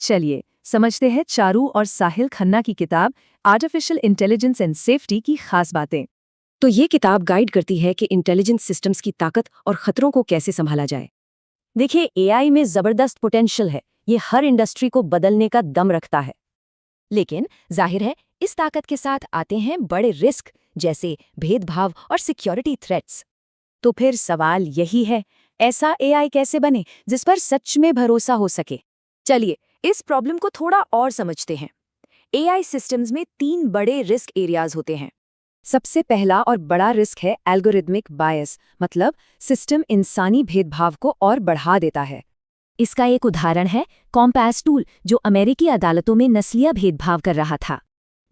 चलिए समझते हैं चारू और साहिल खन्ना की किताब आर्टिफिशियल इंटेलिजेंस एंड सेफ्टी की खास बातें। तो ये किताब गाइड करती है कि इंटेलिजेंस सिस्टम्स की ताकत और खतरों को कैसे संभाला जाए। देखिए, एआई में जबरदस्त पोटेंशियल है। ये हर इंडस्ट्री को बदलने का दम रखता है। लेकिन जाहिर है इस ताकत के साथ आते हैं बड़े रिस्क, जैसे भेदभाव और सिक्योरिटी थ्रेट्स। तो फिर सवाल यही है, ऐसा एआई कैसे बने जिस पर सच में भरोसा हो सके? चलिए इस प्रॉब्लम को थोड़ा और समझते हैं। एआई सिस्टम्स में 3 बड़े रिस्क एरियाज होते हैं। सबसे पहला और बड़ा रिस्क है एल्गोरिदमिक बायस, मतलब सिस्टम इंसानी भेदभाव को और बढ़ा देता है। इसका एक उदाहरण है कॉम्पास टूल, जो अमेरिकी अदालतों में नस्लीय भेदभाव कर रहा था।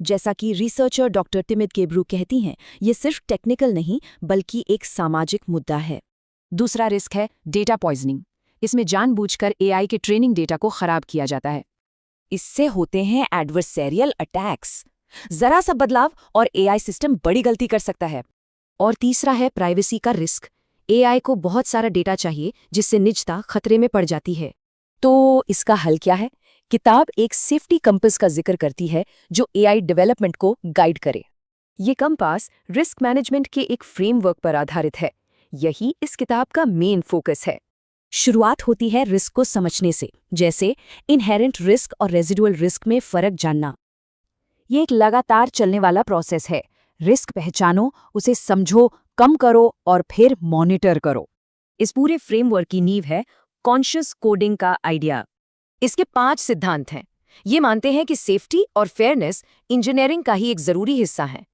जैसा कि रिसर्चर डॉक्टर टिमिथ केब्रू कहती हैं, ये सिर्फ टेक्निकल नहीं बल्कि एक सामाजिक मुद्दा है। दूसरा रिस्क है डेटा पॉइजनिंग। इसमें जानबूझकर एआई के ट्रेनिंग डेटा को खराब किया जाता है। इससे होते हैं एडवर्सेरियल अटैक्स। जरा सा बदलाव और एआई सिस्टम बड़ी गलती कर सकता है। और तीसरा है प्राइवेसी का रिस्क। एआई को बहुत सारा डेटा चाहिए, जिससे निजता खतरे में पड़ जाती है। तो इसका हल क्या है? किताब एक सेफ्टी कंपास का जिक्र करती है जो एआई डेवलपमेंट को गाइड करे। ये कंपास रिस्क मैनेजमेंट के एक फ्रेमवर्क पर आधारित है। यही इस किताब का मेन फोकस है। शुरुआत होती है रिस्क को समझने से, जैसे इनहेरेंट रिस्क और रेजिडुअल रिस्क में फर्क जानना। ये एक लगातार चलने वाला प्रोसेस है। रिस्क पहचानो, उसे समझो, कम करो और फिर मॉनिटर करो। इस पूरे फ्रेमवर्क की नींव है कॉन्शियस कोडिंग का आइडिया। इसके 5 सिद्धांत हैं। ये मानते हैं कि सेफ्टी और फेयरनेस इंजीनियरिंग का ही एक जरूरी हिस्सा है।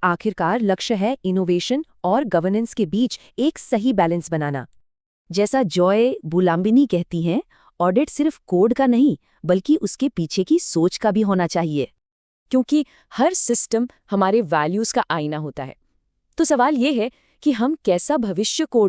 आखिरकार लक्ष्य है इनोवेशन और गवर्नेंस के बीच एक सही बैलेंस बनाना। जैसा जॉय बुलाम्बिनी कहती हैं, ऑडिट सिर्फ कोड का नहीं बल्कि उसके पीछे की सोच का भी होना चाहिए। क्योंकि हर सिस्टम हमारे वैल्यूज का आईना होता है। तो सवाल ये है कि हम कैसा भविष्य कोड